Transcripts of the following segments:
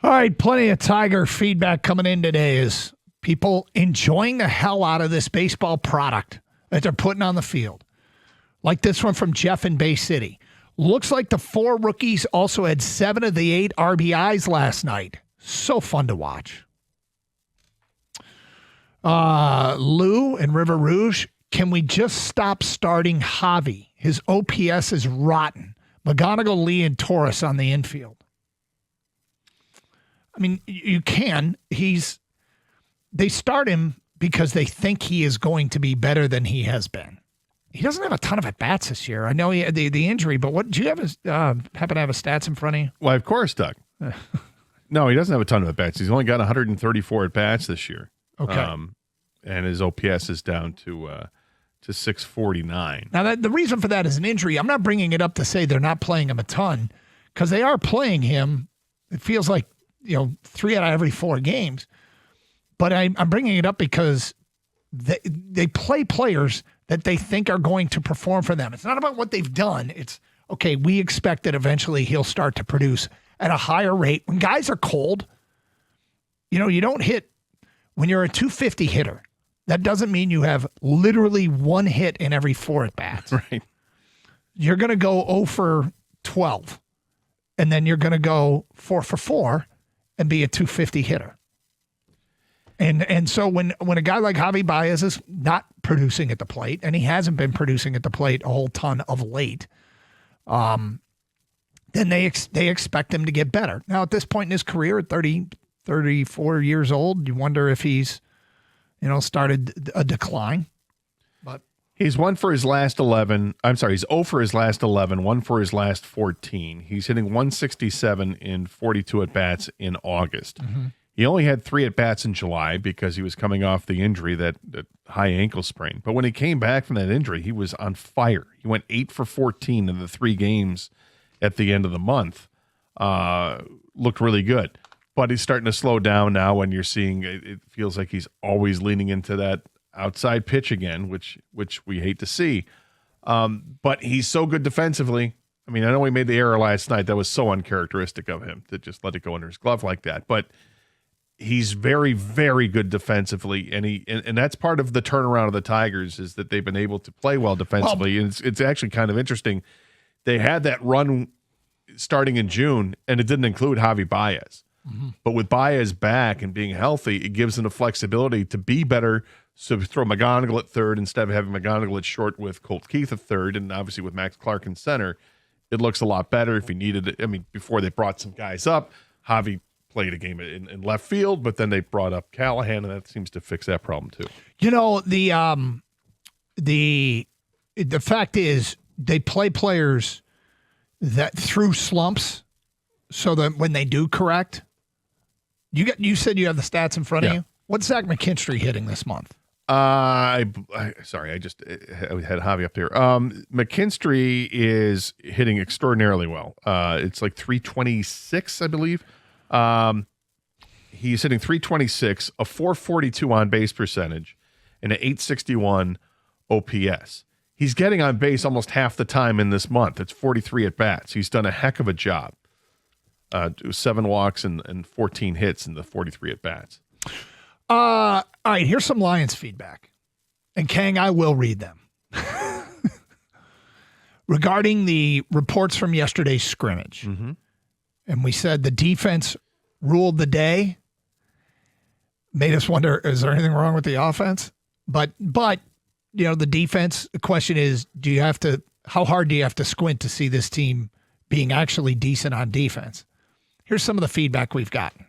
All right, plenty of Tiger feedback coming in today as people enjoying the hell out of this baseball product that they're putting on the field. Like this one from Jeff in Bay City. Looks like the 4 rookies also had 7 of the 8 RBIs last night. So fun to watch. Lou in River Rouge, can we just stop starting Javi? His OPS is rotten. McGonigal, Lee, and Torres on the infield. I mean, you can. They start him because they think he is going to be better than he has been. He doesn't have a ton of at-bats this year. I know he had the injury, but what do you have happen to have his stats in front of you? Why, of course, Doug. No, he doesn't have a ton of at-bats. He's only got 134 at-bats this year. Okay. And his OPS is down to 649. Now, the reason for that is an injury. I'm not bringing it up to say they're not playing him a ton because they are playing him. It feels like, 3 out of every 4 games. But I'm bringing it up because they play players that they think are going to perform for them. It's not about what they've done. It's, okay, we expect that eventually he'll start to produce at a higher rate. When guys are cold, you don't hit, when you're a 250 hitter, that doesn't mean you have literally 1 hit in every 4 at-bats. Right. You're going to go 0 for 12, and then you're going to go 4 for 4 and be a 250 hitter. And so when a guy like Javi Baez is not producing at the plate, and he hasn't been producing at the plate a whole ton of late, then they expect him to get better. Now, at this point in his career, at 34 years old, you wonder if he's, started a decline. But he's 1 for his last 11. I'm sorry, he's 0 for his last 11, 1 for his last 14. He's hitting 167 in 42 at-bats in August. Mm-hmm. He only had 3 at-bats in July because he was coming off the injury, that high ankle sprain. But when he came back from that injury, he was on fire. He went 8 for 14 in the 3 games at the end of the month. Looked really good. But he's starting to slow down now when you're seeing it feels like he's always leaning into that outside pitch again, which we hate to see. But he's so good defensively. I mean, I know he made the error last night. That was so uncharacteristic of him to just let it go under his glove like that. But he's very, very good defensively, and that's part of the turnaround of the Tigers is that they've been able to play well defensively. And it's actually kind of interesting. They had that run starting in June, and it didn't include Javi Baez. Mm-hmm. But with Baez back and being healthy, it gives them the flexibility to be better. So throw McGonigal at third instead of having McGonigal at short with Colt Keith at third, and obviously with Max Clark in center, it looks a lot better if he needed it. I mean, before they brought some guys up, Javi played a game in left field, but then they brought up Callahan, and that seems to fix that problem too. The fact is they play players that through slumps, so that when they do correct, you said you have the stats in front of you. What's Zach McKinstry hitting this month? I just had Javi up there. McKinstry is hitting extraordinarily well. It's like 326, I believe. He's hitting 326, a 442 on base percentage, and an 861 OPS. He's getting on base almost half the time in this month. It's 43 at bats. He's done a heck of a job. 7 walks and 14 hits in the 43 at bats. All right, here's some Lions feedback. And Kang, I will read them. Regarding the reports from yesterday's scrimmage. Mm-hmm. And we said the defense ruled the day. Made us wonder, is there anything wrong with the offense? But the defense, the question is, how hard do you have to squint to see this team being actually decent on defense? Here's some of the feedback we've gotten.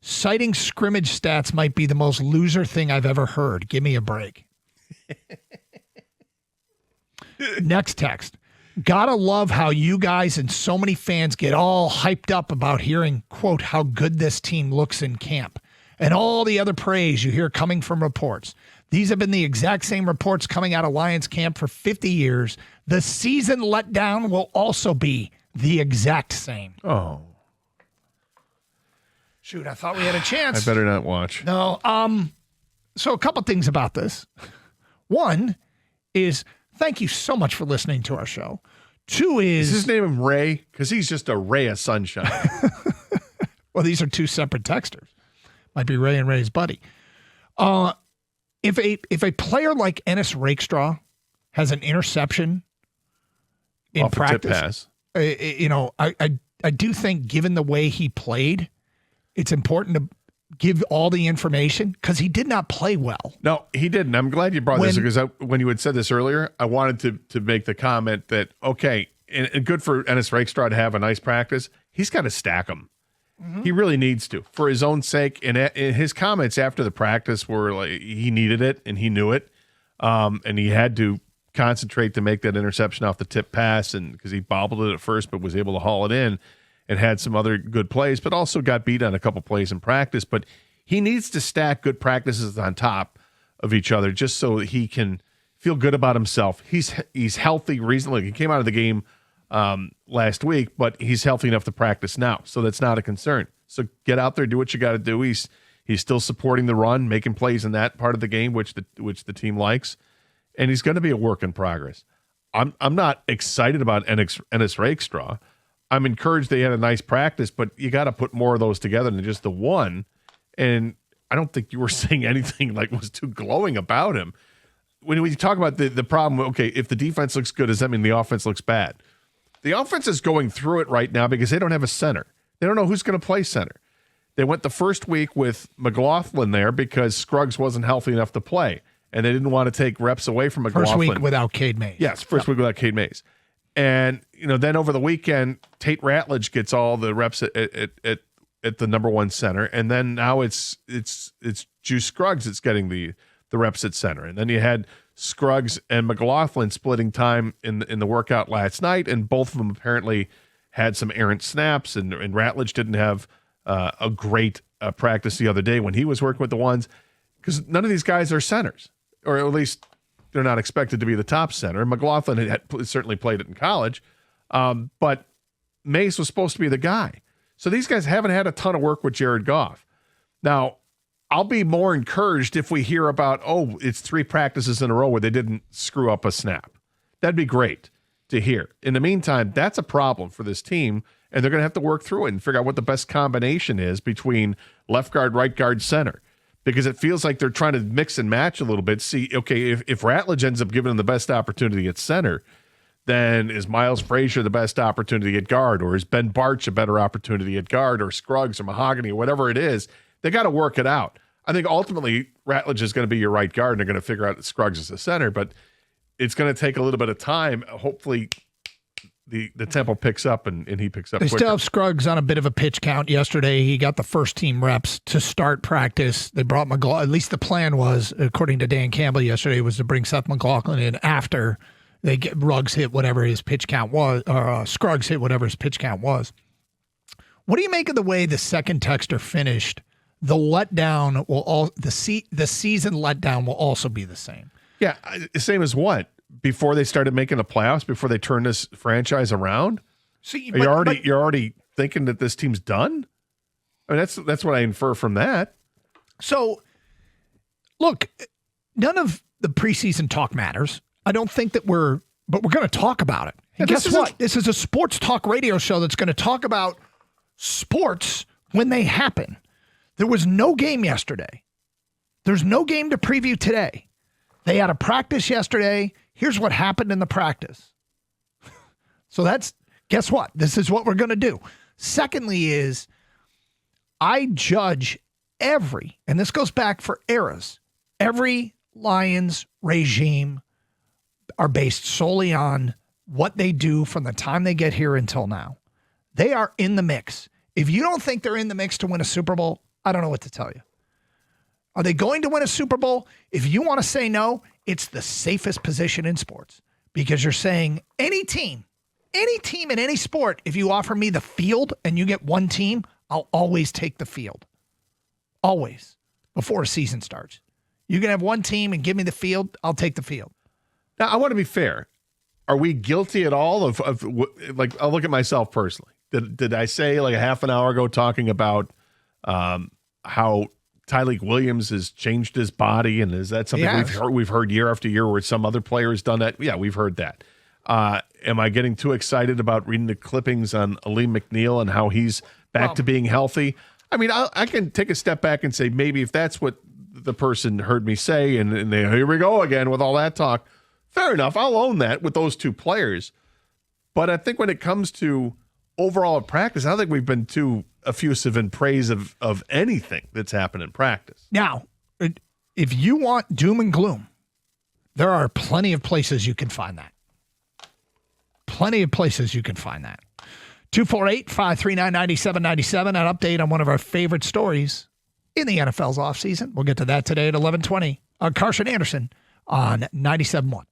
Citing scrimmage stats might be the most loser thing I've ever heard. Give me a break. Next text. Gotta love how you guys and so many fans get all hyped up about hearing, quote, how good this team looks in camp, and all the other praise you hear coming from reports. These have been the exact same reports coming out of Lions camp for 50 years. The season letdown will also be the exact same. Oh. Shoot, I thought we had a chance. I better not watch. No. So a couple things about this. One is, thank you so much for listening to our show. 2 is... Is his name Ray? Because he's just a ray of sunshine. Well, these are two separate texters. Might be Ray and Ray's buddy. If a player like Ennis Rakestraw has an interception in Off a tip practice, pass. I do think, given the way he played, it's important to give all the information because he did not play well. No, he didn't. I'm glad you brought this because when you had said this earlier, I wanted to make the comment that, okay, and good for Ennis Rakestraw to have a nice practice. He's got to stack them. Mm-hmm. He really needs to for his own sake. And his comments after the practice were like he needed it and he knew it. And he had to concentrate to make that interception off the tip pass, and because he bobbled it at first but was able to haul it in and had some other good plays, but also got beat on a couple plays in practice. But he needs to stack good practices on top of each other just so that he can feel good about himself. He's healthy recently. He came out of the game last week, but he's healthy enough to practice now, so that's not a concern. So get out there, do what you got to do. He's still supporting the run, making plays in that part of the game, which the team likes, and he's going to be a work in progress. I'm not excited about Ennis Rakestraw. I'm encouraged they had a nice practice, but you got to put more of those together than just the one. And I don't think you were saying anything like was too glowing about him. When you talk about the problem, okay, if the defense looks good, does that mean the offense looks bad? The offense is going through it right now because they don't have a center. They don't know who's going to play center. They went the first week with McLaughlin there because Scruggs wasn't healthy enough to play, and they didn't want to take reps away from McLaughlin. First week without Cade Mays. Yes, first week without Cade Mays. And, then over the weekend, Tate Ratledge gets all the reps at the number one center, and then now it's Juice Scruggs that's getting the reps at center. And then you had Scruggs and McLaughlin splitting time in the workout last night, and both of them apparently had some errant snaps, and Ratledge didn't have a great practice the other day when he was working with the ones, because none of these guys are centers, or at least they're not expected to be the top center. McLaughlin had certainly played it in college, but Mace was supposed to be the guy. So these guys haven't had a ton of work with Jared Goff. Now, I'll be more encouraged if we hear about, it's 3 practices in a row where they didn't screw up a snap. That'd be great to hear. In the meantime, that's a problem for this team, and they're going to have to work through it and figure out what the best combination is between left guard, right guard, center, because it feels like they're trying to mix and match a little bit. See, okay, if Ratledge ends up giving them the best opportunity at center, then is Miles Frazier the best opportunity at guard, or is Ben Barch a better opportunity at guard, or Scruggs or Mahogany, or whatever it is? They got to work it out. I think ultimately Ratledge is going to be your right guard, and they're going to figure out that Scruggs is the center, but it's going to take a little bit of time. Hopefully the tempo picks up and he picks up. They quicker. still have Scruggs on a bit of a pitch count. Yesterday, he got the first team reps to start practice. They brought McLaughlin. At least the plan was, according to Dan Campbell yesterday, was to bring Seth McLaughlin in after they get Ruggs hit whatever his pitch count was, or Scruggs hit whatever his pitch count was. What do you make of the way the second texter finished? The letdown will the season letdown will also be the same. Yeah, same as what? Before they started making the playoffs, before they turned this franchise around? See, you're already thinking that this team's done? I mean, that's what I infer from that. So, look, none of the preseason talk matters. I don't think that but we're going to talk about it. And guess what? This is a sports talk radio show that's going to talk about sports when they happen. There was no game yesterday. There's no game to preview today. They had a practice yesterday. Here's what happened in the practice. So guess what? This is what we're going to do. Secondly is, I judge and this goes back for eras, every Lions regime are based solely on what they do from the time they get here until now. They are in the mix. If you don't think they're in the mix to win a Super Bowl, I don't know what to tell you. Are they going to win a Super Bowl? If you want to say no, it's the safest position in sports, because you're saying any team in any sport, if you offer me the field and you get one team, I'll always take the field. Always. Before a season starts. You can have one team and give me the field, I'll take the field. Now, I want to be fair. Are we guilty at all of like, I'll look at myself personally. Did I say like a half an hour ago talking about how Tyreek Williams has changed his body, and is that something we've heard year after year where some other player has done that? Yeah, we've heard that. Am I getting too excited about reading the clippings on Aleem McNeil and how he's back to being healthy. I mean, I can take a step back and say maybe if that's what the person heard me say, and they, here we go again with all that talk, fair enough. I'll own that with those two players. But I think when it comes to overall practice, I don't think we've been too effusive in praise of anything that's happened in practice. Now, if you want doom and gloom, there are plenty of places you can find that. Plenty of places you can find that. 248-539-9797, an update on one of our favorite stories in the NFL's offseason. We'll get to that today at 11:20 on Karsch and Anderson on 97.1.